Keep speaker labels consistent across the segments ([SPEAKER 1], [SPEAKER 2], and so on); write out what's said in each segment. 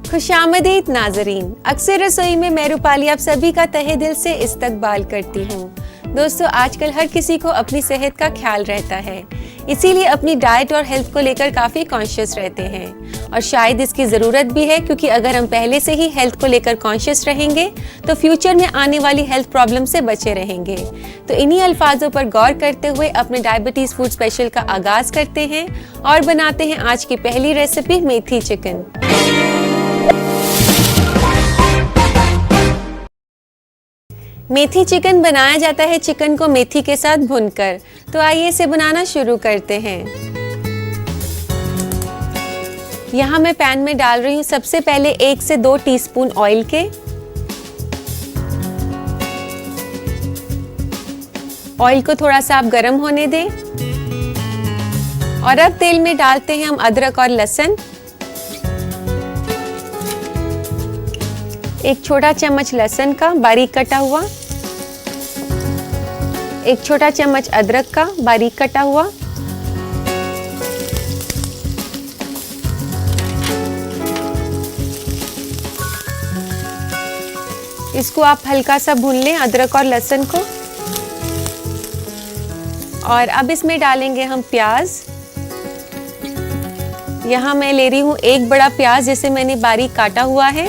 [SPEAKER 1] खुशामदीद नाजरीन, अक्सर रसोई में मैं रूपाली आप सभी का तहे दिल से इस्तकबाल करती हूँ। दोस्तों, आजकल हर किसी को अपनी सेहत का ख्याल रहता है, इसीलिए अपनी डाइट और हेल्थ को लेकर काफ़ी कॉन्शियस रहते हैं और शायद इसकी ज़रूरत भी है, क्योंकि अगर हम पहले से ही हेल्थ को लेकर कॉन्शियस रहेंगे तो फ्यूचर में आने वाली हेल्थ प्रॉब्लम से बचे रहेंगे। तो इन्हीं अल्फाजों पर गौर करते हुए अपने डायबिटीज़ फूड स्पेशल का आगाज़ करते हैं और बनाते हैं आज की पहली रेसिपी मेथी चिकन। मेथी चिकन बनाया जाता है चिकन को मेथी के साथ भूनकर। तो आइए इसे बनाना शुरू करते हैं। यहाँ मैं पैन में डाल रही हूँ सबसे पहले 1 से 2 टीस्पून ऑयल के। ऑयल को थोड़ा सा आप गरम होने दें और अब तेल में डालते हैं हम अदरक और लहसुन। 1 छोटा चम्मच लहसुन का बारीक कटा हुआ, 1 छोटा चम्मच अदरक का बारीक कटा हुआ, इसको आप हल्का सा भून लें अदरक और लहसुन को। और अब इसमें डालेंगे हम प्याज। यहाँ मैं ले रही हूँ 1 बड़ा प्याज जिसे मैंने बारीक काटा हुआ है।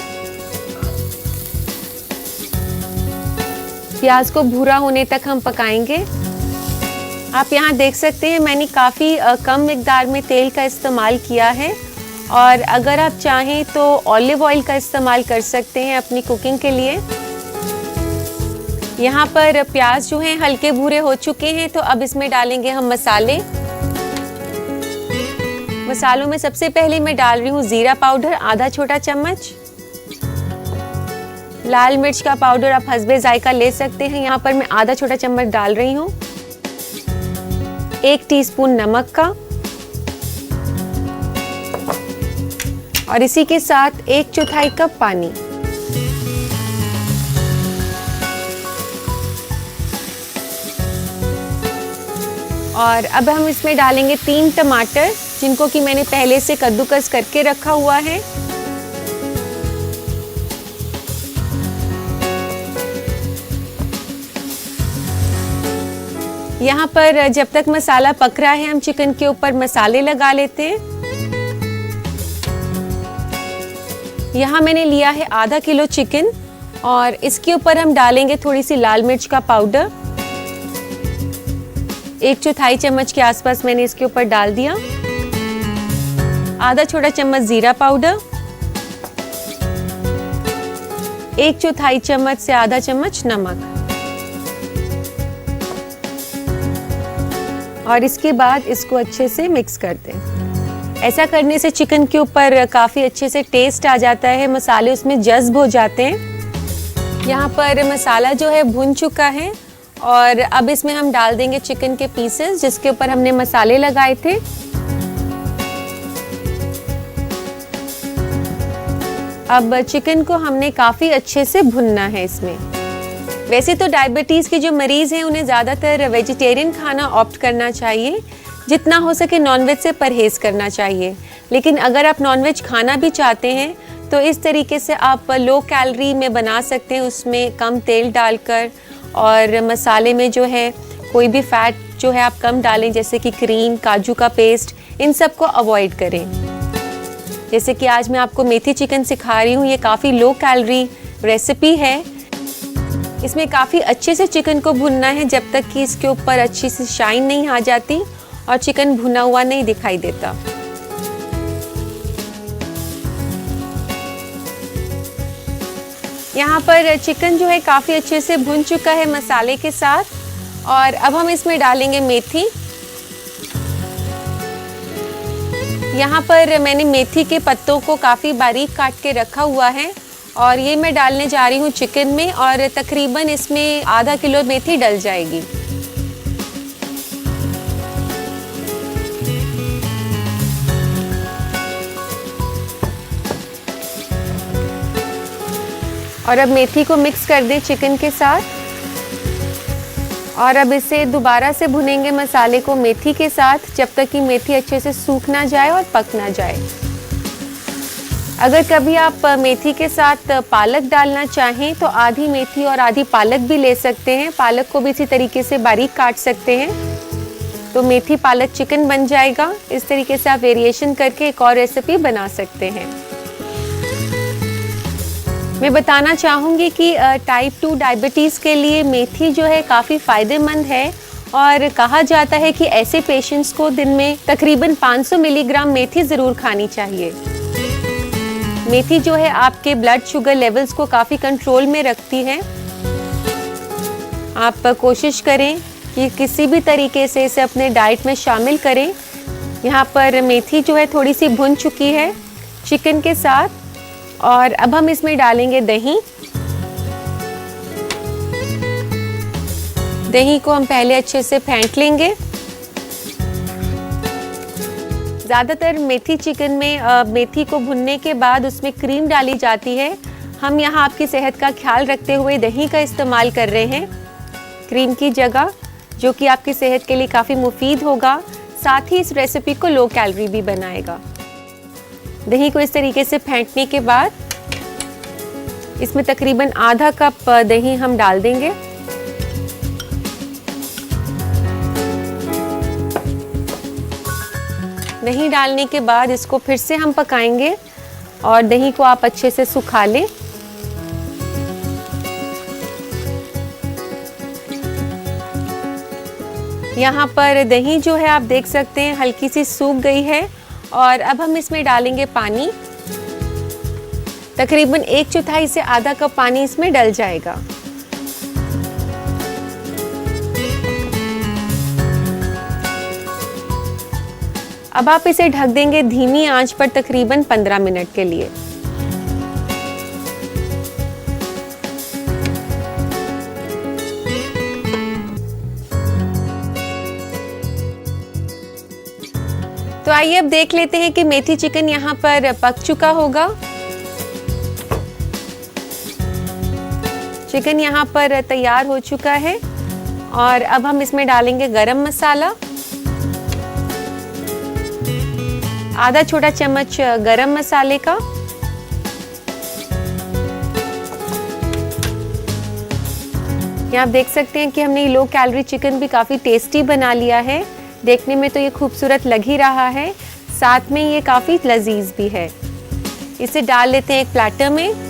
[SPEAKER 1] प्याज को भूरा होने तक हम पकाएंगे। आप यहाँ देख सकते हैं मैंने काफ़ी कम मिकदार में तेल का इस्तेमाल किया है और अगर आप चाहें तो ऑलिव ऑयल का इस्तेमाल कर सकते हैं अपनी कुकिंग के लिए। यहाँ पर प्याज जो हैं हल्के भूरे हो चुके हैं, तो अब इसमें डालेंगे हम मसाले। मसालों में सबसे पहले मैं डाल रही हूँ जीरा पाउडर आधा छोटा चम्मच। लाल मिर्च का पाउडर आप हस्बे जायका ले सकते हैं, यहाँ पर मैं आधा छोटा चम्मच डाल रही हूँ। 1 टीस्पून नमक का और इसी के साथ 1/4 कप पानी। और अब हम इसमें डालेंगे 3 टमाटर, जिनको कि मैंने पहले से कद्दूकस करके रखा हुआ है। यहाँ पर जब तक मसाला पक रहा है हम चिकन के ऊपर मसाले लगा लेते हैं। यहाँ मैंने लिया है आधा किलो चिकन और इसके ऊपर हम डालेंगे थोड़ी सी लाल मिर्च का पाउडर। 1/4 चम्मच के आसपास मैंने इसके ऊपर डाल दिया। आधा छोटा चम्मच जीरा पाउडर, 1/4 चम्मच से आधा चम्मच नमक और इसके बाद इसको अच्छे से मिक्स कर दें। ऐसा करने से चिकन के ऊपर काफ़ी अच्छे से टेस्ट आ जाता है, मसाले उसमें जज्ब हो जाते हैं। यहाँ पर मसाला जो है भुन चुका है और अब इसमें हम डाल देंगे चिकन के पीसेस जिसके ऊपर हमने मसाले लगाए थे। अब चिकन को हमने काफ़ी अच्छे से भुनना है इसमें। वैसे तो डायबिटीज़ के जो मरीज़ हैं उन्हें ज़्यादातर वेजिटेरियन खाना ऑप्ट करना चाहिए, जितना हो सके नॉनवेज से परहेज़ करना चाहिए। लेकिन अगर आप नॉनवेज खाना भी चाहते हैं तो इस तरीके से आप लो कैलोरी में बना सकते हैं, उसमें कम तेल डालकर और मसाले में जो है कोई भी फ़ैट जो है आप कम डालें, जैसे कि क्रीम, काजू का पेस्ट, इन सब को अवॉइड करें। जैसे कि आज मैं आपको मेथी चिकन सिखा रही हूँ, ये काफ़ी लो कैलोरी रेसिपी है। इसमें काफ़ी अच्छे से चिकन को भुनना है जब तक कि इसके ऊपर अच्छी सी शाइन नहीं आ जाती और चिकन भुना हुआ नहीं दिखाई देता। यहाँ पर चिकन जो है काफ़ी अच्छे से भुन चुका है मसाले के साथ और अब हम इसमें डालेंगे मेथी। यहाँ पर मैंने मेथी के पत्तों को काफ़ी बारीक काट के रखा हुआ है और ये मैं डालने जा रही हूँ चिकन में और तकरीबन इसमें आधा किलो मेथी डल जाएगी। और अब मेथी को मिक्स कर दें चिकन के साथ और अब इसे दोबारा से भुनेंगे मसाले को मेथी के साथ जब तक कि मेथी अच्छे से सूख ना जाए और पक ना जाए। अगर कभी आप मेथी के साथ पालक डालना चाहें तो आधी मेथी और आधी पालक भी ले सकते हैं। पालक को भी इसी तरीके से बारीक काट सकते हैं, तो मेथी पालक चिकन बन जाएगा। इस तरीके से आप वेरिएशन करके एक और रेसिपी बना सकते हैं। मैं बताना चाहूँगी कि टाइप 2 डायबिटीज़ के लिए मेथी जो है काफ़ी फ़ायदेमंद है और कहा जाता है कि ऐसे पेशेंट्स को दिन में तकरीबन 500 मिलीग्राम मेथी ज़रूर खानी चाहिए। मेथी जो है आपके ब्लड शुगर लेवल्स को काफ़ी कंट्रोल में रखती है। आप कोशिश करें कि किसी भी तरीके से इसे अपने डाइट में शामिल करें। यहाँ पर मेथी जो है थोड़ी सी भुन चुकी है चिकन के साथ, और अब हम इसमें डालेंगे दही। दही को हम पहले अच्छे से फेंट लेंगे। ज़्यादातर मेथी चिकन में मेथी को भुनने के बाद उसमें क्रीम डाली जाती है। हम यहाँ आपकी सेहत का ख्याल रखते हुए दही का इस्तेमाल कर रहे हैं क्रीम की जगह, जो कि आपकी सेहत के लिए काफ़ी मुफीद होगा। साथ ही इस रेसिपी को लो कैलोरी भी बनाएगा। दही को इस तरीके से फेंटने के बाद इसमें तकरीबन आधा कप दही हम डाल देंगे। दही डालने के बाद इसको फिर से हम पकाएंगे और दही को आप अच्छे से सुखा लें। यहाँ पर दही जो है आप देख सकते हैं हल्की सी सूख गई है, और अब हम इसमें डालेंगे पानी। तकरीबन 1/4 से आधा कप पानी इसमें डल जाएगा। अब आप इसे ढक देंगे धीमी आंच पर तकरीबन 15 मिनट के लिए। तो आइए अब देख लेते हैं कि मेथी चिकन यहाँ पर पक चुका होगा। चिकन यहाँ पर तैयार हो चुका है, और अब हम इसमें डालेंगे गरम मसाला। आधा छोटा चम्मच गरम मसाले का। यहाँ आप देख सकते हैं कि हमने लो कैलोरी चिकन भी काफ़ी टेस्टी बना लिया है। देखने में तो ये खूबसूरत लग ही रहा है, साथ में ये काफ़ी लजीज भी है। इसे डाल लेते हैं एक प्लेटर में।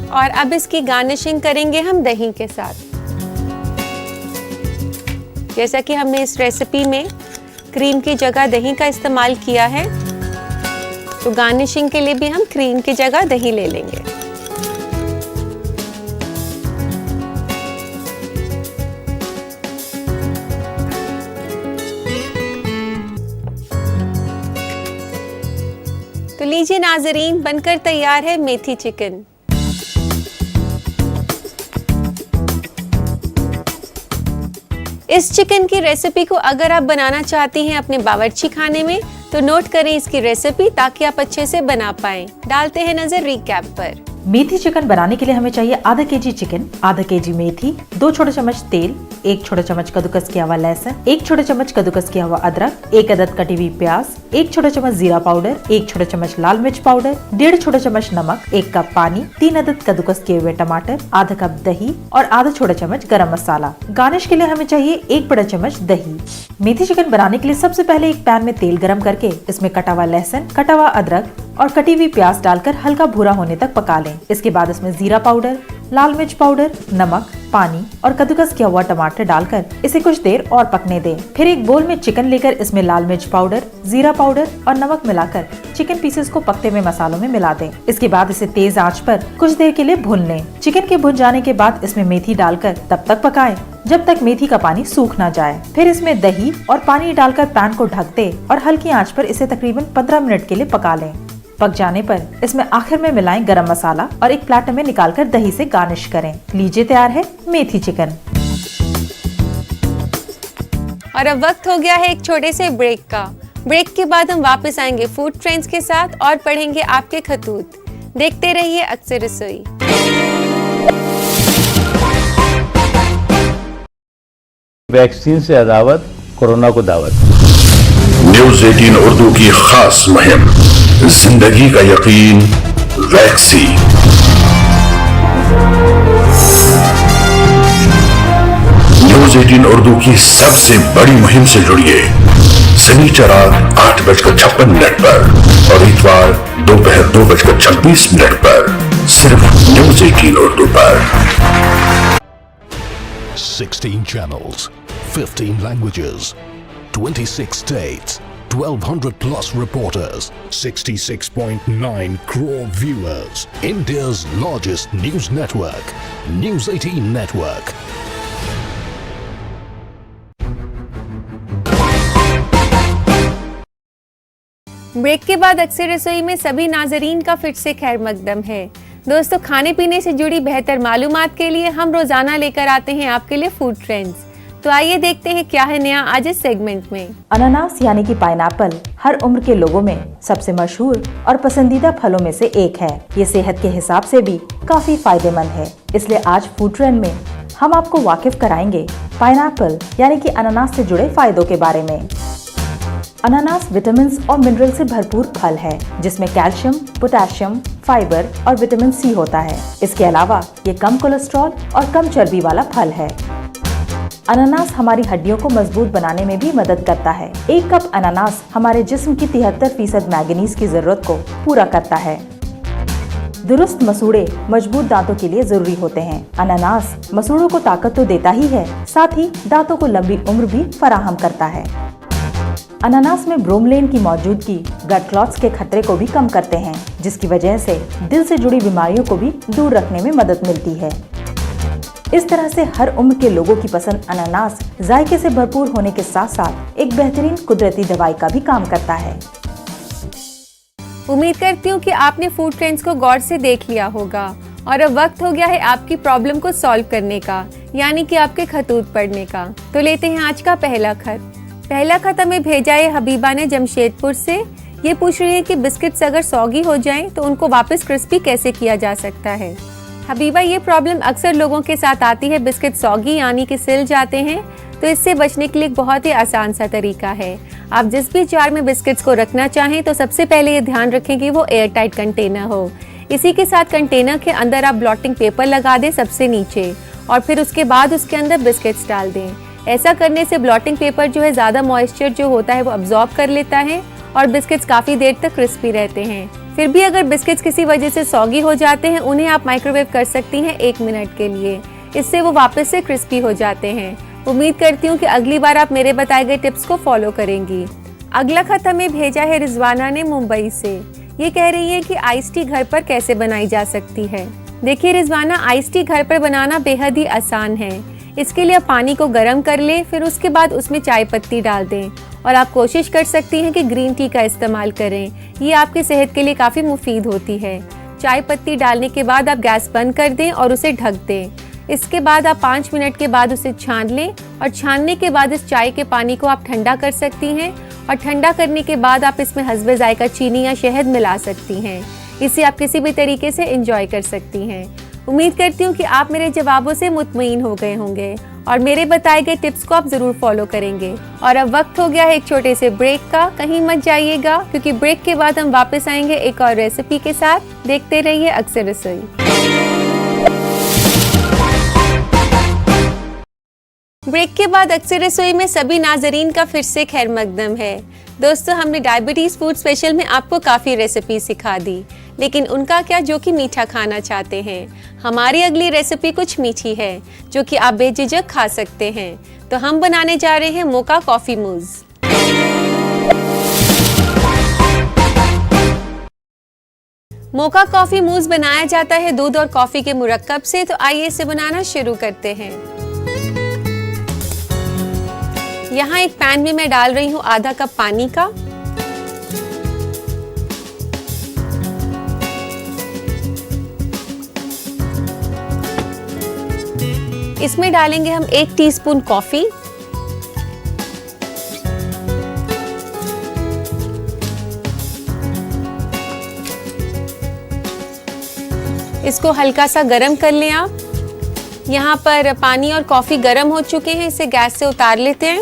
[SPEAKER 1] और अब इसकी गार्निशिंग करेंगे हम दही के साथ। जैसा कि हमने इस रेसिपी में क्रीम की जगह दही का इस्तेमाल किया है, तो गार्निशिंग के लिए भी हम क्रीम की जगह दही ले लेंगे। तो लीजिए नाजरीन, बनकर तैयार है मेथी चिकन। इस चिकन की रेसिपी को अगर आप बनाना चाहती हैं अपने बावर्ची खाने में, तो नोट करें इसकी रेसिपी ताकि आप अच्छे से बना पाएं। डालते हैं नजर रिकैप पर।
[SPEAKER 2] मेथी चिकन बनाने के लिए हमें चाहिए आधा केजी चिकन, आधा केजी मेथी, 2 छोटे चम्मच तेल, 1 छोटा चम्मच कद्दूकस किया हुआ लहसुन, 1 छोटा चम्मच कद्दूकस किया हुआ अदरक, 1 अदद कटी हुई प्याज, 1 छोटा चम्मच जीरा पाउडर, 1 छोटा चम्मच लाल मिर्च पाउडर, 1.5 छोटा चम्मच नमक, 1 कप पानी, 3 अदद कद्दूकस किए हुए टमाटर, आधा कप दही और आधा छोटा चम्मच गरम मसाला। गार्निश के लिए हमें चाहिए 1 बड़ा चम्मच दही। मेथी चिकन बनाने के लिए सबसे पहले एक पैन में तेल गरम करके इसमें कटा हुआ लहसुन, कटा हुआ अदरक और कटी हुई प्याज डालकर हल्का भूरा होने तक पका लें। इसके बाद इसमें जीरा पाउडर, लाल मिर्च पाउडर, नमक, पानी और कद्दूकस किया हुआ टमाटर डालकर इसे कुछ देर और पकने दें। फिर एक बोल में चिकन लेकर इसमें लाल मिर्च पाउडर, जीरा पाउडर और नमक मिलाकर चिकन पीसेस को पकते हुए मसालों में मिला दें। इसके बाद इसे तेज आंच पर कुछ देर के लिए भून लें। चिकन के भुन जाने के बाद इसमें मेथी डालकर तब तक पकाएं जब तक मेथी का पानी सूख ना जाए। फिर इसमें दही और पानी डालकर पैन को ढक दे और हल्की आंच पर इसे तकरीबन 15 मिनट के लिए पका लें। पक जाने पर इसमें आखिर में मिलाएं गरम मसाला और एक प्लेट में निकालकर दही से गार्निश करें। लीजिए तैयार है मेथी चिकन।
[SPEAKER 1] और अब वक्त हो गया है एक छोटे से ब्रेक का। ब्रेक के बाद हम वापस आएंगे फूड ट्रेंड्स के साथ और पढ़ेंगे आपके खतूत। देखते रहिए अक्सर रसोई।
[SPEAKER 3] वैक्सीन से अदावत, कोरोना को दावत।
[SPEAKER 4] न्यूज 18 उर्दू की खास मुहिम, जिंदगी का यकीन, वैक्सीन। न्यूज 18 उर्दू की सबसे बड़ी मुहिम से जुड़िए शनिचर रात 8:56 पर और इतवार दोपहर 2:26 पर सिर्फ न्यूज 18 उर्दू पर।
[SPEAKER 5] 16 channels, 15 languages, 26 states, 1200 plus reporters, 66.9 crore viewers. India's largest news network, News 18 Network.
[SPEAKER 1] Break के बाद अक्सर रसोई में सभी नाजरीन का फिर से खैर मकदम है। दोस्तों, खाने पीने से जुड़ी बेहतर मालूमात के लिए हम रोजाना लेकर आते हैं आपके लिए फूड ट्रेंड्स। तो आइए देखते हैं क्या है नया आज इस सेगमेंट में।
[SPEAKER 2] अनानास यानी कि पाइनएप्पल हर उम्र के लोगों में सबसे मशहूर और पसंदीदा फलों में से एक है। ये सेहत के हिसाब से भी काफी फायदेमंद है, इसलिए आज फूड ट्रेंड में हम आपको वाकिफ कराएंगे पाइनएप्पल यानी कि अनानास से जुड़े फायदों के बारे में। अनानास विटामिन और मिनरल से भरपूर फल है, जिसमें कैल्शियम, पोटेशियम, फाइबर और विटामिन सी होता है। इसके अलावा ये कम कोलेस्ट्रॉल और कम चर्बी वाला फल है। अनानास हमारी हड्डियों को मजबूत बनाने में भी मदद करता है। 1 कप अनानास हमारे जिस्म की 73% मैंगनीज की जरूरत को पूरा करता है। दुरुस्त मसूड़े मजबूत दांतों के लिए जरूरी होते हैं। अनानास मसूड़ों को ताकत तो देता ही है, साथ ही दांतों को लंबी उम्र भी फराहम करता है। अनानास में ब्रोमलेन की मौजूदगी गट क्लॉट्स के खतरे को भी कम करते हैं, जिसकी वजह से दिल से जुड़ी बीमारियों को भी दूर रखने में मदद मिलती है। इस तरह से हर उम्र के लोगों की पसंद अनानास जायके से भरपूर होने के साथ साथ एक बेहतरीन कुदरती दवाई का भी काम करता है।
[SPEAKER 1] उम्मीद करती हूँ कि आपने फूड ट्रेंड्स को गौर से देख लिया होगा और अब वक्त हो गया है आपकी प्रॉब्लम को सॉल्व करने का, यानी कि आपके खतूत पढ़ने का। तो लेते हैं आज का पहला खत। पहला खत हमें भेजा है हबीबा ने जमशेदपुर से। ये पूछ रही है कि बिस्किट्स अगर सौगी हो जाएं तो उनको वापस क्रिस्पी कैसे किया जा सकता है। हबीबा, ये प्रॉब्लम अक्सर लोगों के साथ आती है। बिस्किट सौगी यानी कि सिल जाते हैं, तो इससे बचने के लिए एक बहुत ही आसान सा तरीका है। आप जिस भी जार में बिस्किट्स को रखना चाहें तो सबसे पहले ये ध्यान रखें कि वो एयर टाइट कंटेनर हो। इसी के साथ कंटेनर के अंदर आप ब्लॉटिंग पेपर लगा दें सबसे नीचे, और फिर उसके बाद उसके अंदर बिस्किट्स डाल दें। ऐसा करने से ब्लॉटिंग पेपर जो है ज़्यादा मॉइस्चर जो होता है वो अब्जॉर्ब कर लेता है और बिस्किट्स काफ़ी देर तक क्रिस्पी रहते हैं। फिर भी अगर बिस्किट्स किसी वजह से सौगी हो जाते हैं, उन्हें आप माइक्रोवेव कर सकती हैं 1 मिनट के लिए। इससे वो वापस से क्रिस्पी हो जाते हैं। उम्मीद करती हूँ कि अगली बार आप मेरे बताए गए टिप्स को फॉलो करेंगी। अगला खत हमें भेजा है रिजवाना ने मुंबई से। ये कह रही है कि आइस टी घर पर कैसे बनाई जा सकती है। देखिए रिजवाना, आइस टी घर पर बनाना बेहद ही आसान है। इसके लिए आप पानी को गर्म कर लें, फिर उसके बाद उसमें चाय पत्ती डाल दें और आप कोशिश कर सकती हैं कि ग्रीन टी का इस्तेमाल करें। ये आपकी सेहत के लिए काफ़ी मुफीद होती है। चाय पत्ती डालने के बाद आप गैस बंद कर दें और उसे ढक दें। इसके बाद आप 5 मिनट के बाद उसे छान लें और छानने के बाद इस चाय के पानी को आप ठंडा कर सकती हैं और ठंडा करने के बाद आप इसमें हस्बे जायका चीनी या शहद मिला सकती हैं। इसे आप किसी भी तरीके से एंजॉय कर सकती हैं। उम्मीद करती हूँ कि आप मेरे जवाबों से मुतमईन हो गए होंगे और मेरे बताए गए टिप्स को आप ज़रूर फॉलो करेंगे। और अब वक्त हो गया है एक छोटे से ब्रेक का। कहीं मत जाइएगा, क्योंकि ब्रेक के बाद हम वापस आएंगे एक और रेसिपी के साथ। देखते रहिए अक्सर रसोई। ब्रेक के बाद अक्सर रसोई में सभी नाजरीन का फिर से खैर मकदम है। दोस्तों, हमने डायबिटीज़ फूड स्पेशल में आपको काफ़ी रेसिपी सिखा दी, लेकिन उनका क्या जो कि मीठा खाना चाहते हैं। हमारी अगली रेसिपी कुछ मीठी है जो कि आप बेझिझक खा सकते हैं। तो हम बनाने जा रहे हैं मोका कॉफ़ी मूज़। मोका कॉफ़ी मूज़ बनाया जाता है दूध और कॉफ़ी के मुरक्कब से। तो आइए इसे बनाना शुरू करते हैं। यहाँ एक पैन में मैं डाल रही हूँ आधा कप पानी का। इसमें डालेंगे हम 1 टीस्पून कॉफी, इसको हल्का सा गरम कर लें आप। यहाँ पर पानी और कॉफ़ी गरम हो चुके हैं, इसे गैस से उतार लेते हैं।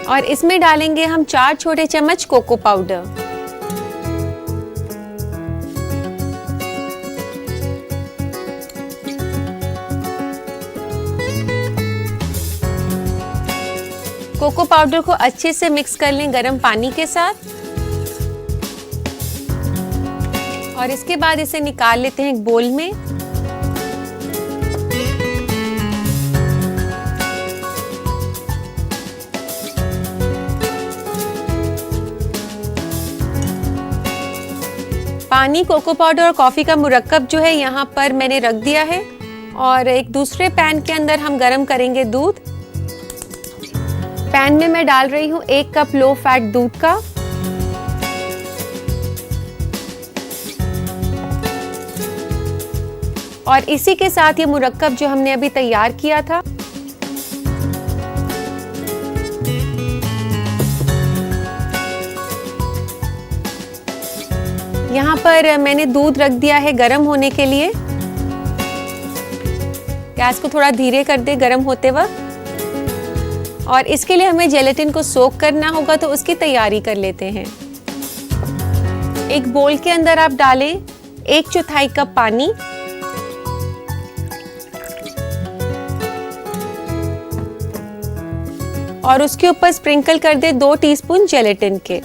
[SPEAKER 1] और इसमें डालेंगे हम 4 छोटे चम्मच कोको पाउडर। कोको पाउडर को अच्छे से मिक्स कर लें गर्म पानी के साथ। और इसके बाद इसे निकाल लेते हैं एक बोल में। पानी, कोको पाउडर और कॉफ़ी का मुरक्कब जो है यहाँ पर मैंने रख दिया है। और एक दूसरे पैन के अंदर हम गरम करेंगे दूध। पैन में मैं डाल रही हूँ 1 कप लो फैट दूध का। और इसी के साथ ये मुरक्कब जो हमने अभी तैयार किया था, यहाँ पर मैंने दूध रख दिया है गरम होने के लिए। गैस को थोड़ा धीरे कर दे गरम होते वक्त। और इसके लिए हमें जेलेटिन को सोक करना होगा, तो उसकी तैयारी कर लेते हैं। एक बोल के अंदर आप डालें 1/4 कप पानी। और उसके ऊपर स्प्रिंकल कर दे 2 टीस्पून जेलेटिन के।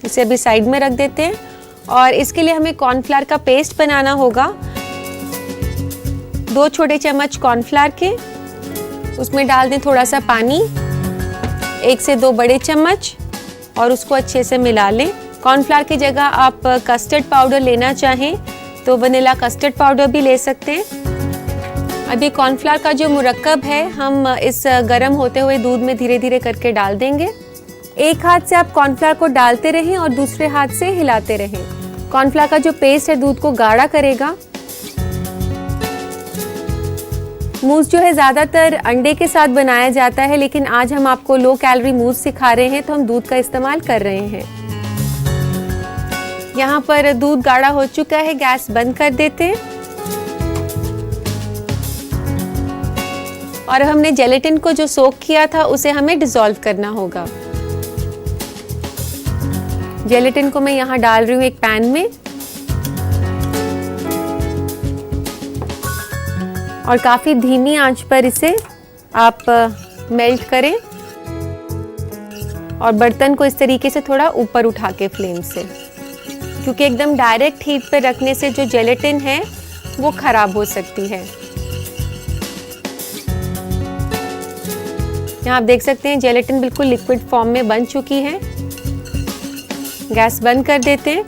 [SPEAKER 1] इसे अभी साइड में रख देते हैं। और इसके लिए हमें कॉर्नफ्लावर का पेस्ट बनाना होगा। 2 छोटे चम्मच कॉर्नफ्लावर के, उसमें डाल दें थोड़ा सा पानी, 1 से 2 बड़े चम्मच, और उसको अच्छे से मिला लें। कॉर्नफ्लावर की जगह आप कस्टर्ड पाउडर लेना चाहें तो वनीला कस्टर्ड पाउडर भी ले सकते हैं। अभी कॉर्नफ्लावर का जो मुरक्कब है हम इस गर्म होते हुए दूध में धीरे धीरे करके डाल देंगे। एक हाथ से आप कॉर्नफ्लावर को डालते रहें और दूसरे हाथ से हिलाते रहें। कॉर्नफ्लावर का जो पेस्ट है दूध को गाढ़ा करेगा। मूस जो है ज़्यादातर अंडे के साथ बनाया जाता है, लेकिन आज हम आपको लो कैलोरी मूस सिखा रहे हैं, तो हम दूध का इस्तेमाल कर रहे हैं। यहाँ पर दूध गाढ़ा हो चुका है, गैस बंद कर देते हैं। और हमने जेलेटिन को जो सोक किया था उसे हमें डिसॉल्व करना होगा। जेलेटिन को मैं यहाँ डाल रही हूँ एक पैन में। और काफ़ी धीमी आंच पर इसे आप मेल्ट करें। और बर्तन को इस तरीके से थोड़ा ऊपर उठा के फ्लेम से, क्योंकि एकदम डायरेक्ट हीट पे रखने से जो जेलेटिन है वो खराब हो सकती है। यहाँ आप देख सकते हैं जेलेटिन बिल्कुल लिक्विड फॉर्म में बन चुकी है। गैस बंद कर देते हैं।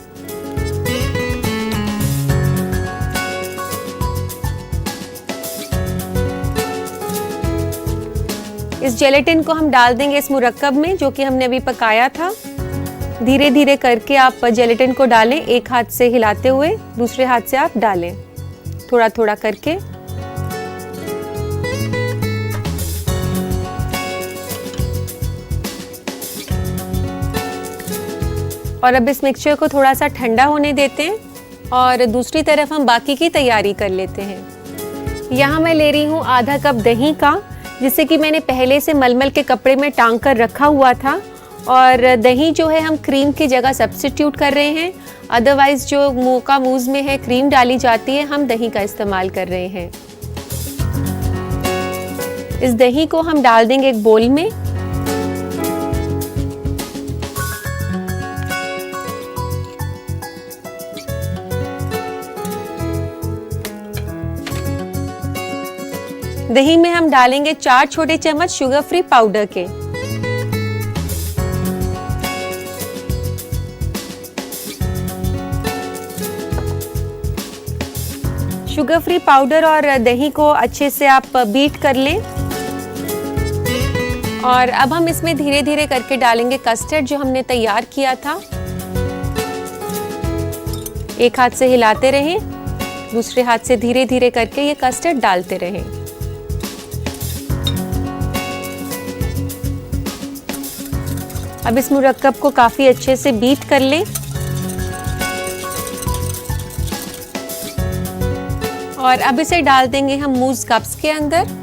[SPEAKER 1] इस जेलेटिन को हम डाल देंगे इस मुरक्कब में जो कि हमने अभी पकाया था। धीरे धीरे करके आप जेलेटिन को डालें, एक हाथ से हिलाते हुए, दूसरे हाथ से आप डालें थोड़ा थोड़ा करके। और अब इस मिक्सचर को थोड़ा सा ठंडा होने देते हैं और दूसरी तरफ हम बाकी की तैयारी कर लेते हैं। यहाँ मैं ले रही हूँ आधा कप दही का, जिसे कि मैंने पहले से मलमल के कपड़े में टांग कर रखा हुआ था। और दही जो है हम क्रीम की जगह सब्स्टिट्यूट कर रहे हैं। अदरवाइज जो मोका मूज में है क्रीम डाली जाती है, हम दही का इस्तेमाल कर रहे हैं। इस दही को हम डाल देंगे एक बोल में। दही में हम डालेंगे 4 छोटे चम्मच शुगर फ्री पाउडर के। शुगर फ्री पाउडर और दही को अच्छे से आप बीट कर लें। और अब हम इसमें धीरे धीरे करके डालेंगे कस्टर्ड जो हमने तैयार किया था। एक हाथ से हिलाते रहें, दूसरे हाथ से धीरे धीरे करके ये कस्टर्ड डालते रहें। अब इस मुरक्कब को काफ़ी अच्छे से बीट कर लें और अब इसे डाल देंगे हम मूज़ कप्स के अंदर।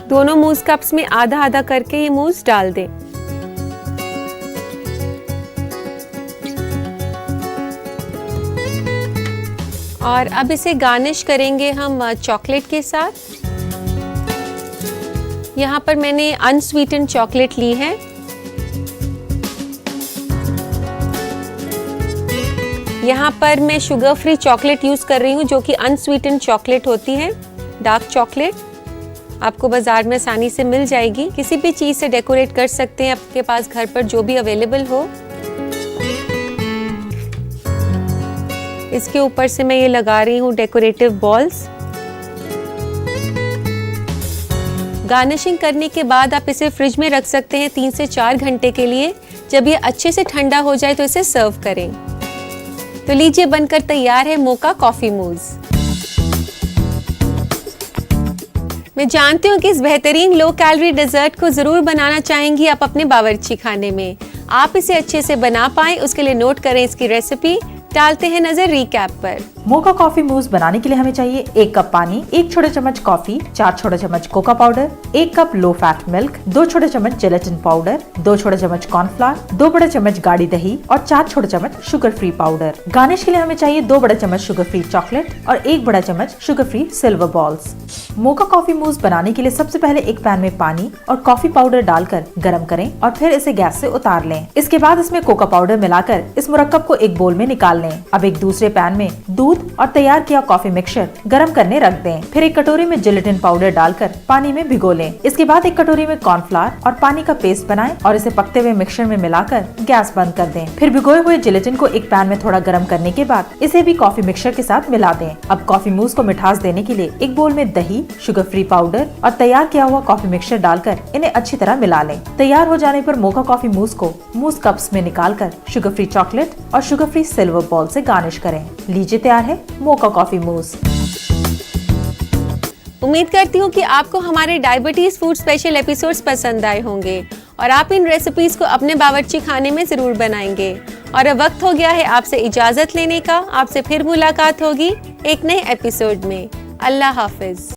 [SPEAKER 1] दोनों मूज़ कप्स में आधा आधा करके ये मूज़ डाल दें। और अब इसे गार्निश करेंगे हम चॉकलेट के साथ। यहाँ पर मैंने अनस्वीटेंड चॉकलेट ली है। यहाँ पर मैं शुगर फ्री चॉकलेट यूज़ कर रही हूँ जो कि अनस्वीटेंड चॉकलेट होती है, डार्क चॉकलेट। आपको बाजार में आसानी से मिल जाएगी। किसी भी चीज़ से डेकोरेट कर सकते हैं आपके पास घर पर जो भी अवेलेबल हो। इसके ऊपर से मैं ये लगा रही हूँ डेकोरेटिव बॉल्स। गार्निशिंग करने के बाद आप इसे फ्रिज में रख सकते हैं 3 से 4 घंटे के लिए। जब ये अच्छे से ठंडा हो जाए तो इसे सर्व करें। तो लीजिए, बनकर तैयार है मोका कॉफी मूज़। मैं जानती हूँ कि इस बेहतरीन लो कैलोरी डेजर्ट को ज़रूर बनाना चाहेंगी आप अपने बावर्ची खाने में। आप इसे अच्छे से बना पाएं उसके लिए नोट करें इसकी रेसिपी। डालते हैं नजर रिकैप पर।
[SPEAKER 2] मोका कॉफी मूस बनाने के लिए हमें चाहिए 1 कप पानी, 1 छोटे चम्मच कॉफी, 4 छोटे चम्मच Coca powder, 1 cup low fat milk, 2 छोटे चम्मच जेलेटिन पाउडर, 2 छोटे चम्मच कॉर्नफ्लावर, 2 बड़े चम्मच गाढ़ी दही और 4 छोटे चम्मच शुगर फ्री पाउडर। गार्निश के लिए हमें चाहिए 2 बड़े चम्मच शुगर फ्री चॉकलेट और 1 बड़ा चम्मच sugar free silver balls. Mocha coffee mousse बनाने के लिए सबसे पहले एक पैन में पानी और कॉफी पाउडर डालकर गरम करें और फिर इसे गैस से उतार लें। इसके बाद इसमें कोका पाउडर मिलाकर इस मुरक्कब को एक बोल में निकाल लें। अब एक दूसरे पैन में दूध और तैयार किया कॉफी मिक्सचर गरम करने रख दें। फिर एक कटोरी में जेलेटिन पाउडर डालकर पानी में भिगो लें। इसके बाद एक कटोरी में कॉर्नफ्लावर और पानी का पेस्ट बनाएं और इसे पकते हुए मिक्सचर में मिलाकर गैस बंद कर दें। फिर भिगोए हुए जेलेटिन को एक पैन में थोड़ा गर्म करने के बाद इसे भी कॉफी मिक्सचर के साथ मिला दें। अब कॉफी मूस को मिठास देने के लिए एक बोल में दही, शुगर फ्री पाउडर और तैयार किया हुआ कॉफी मिक्सचर डालकर इन्हें अच्छी तरह मिला लें। तैयार हो जाने पर मोका कॉफी मूस को मूस कप्स में निकालकर शुगर फ्री चॉकलेट और शुगर फ्री सिल्वर बॉल से गार्निश करें। लीजिए, तैयार है मोका कॉफी मूस।
[SPEAKER 1] उम्मीद करती हूँ कि आपको हमारे डायबिटीज फूड स्पेशल एपिसोड्स पसंद आए होंगे और आप इन रेसिपीज को अपने बावर्ची खाने में जरूर बनाएंगे। और अब वक्त हो गया है आपसे इजाजत लेने का। आपसे फिर मुलाकात होगी एक नए एपिसोड में। अल्लाह हाफिज।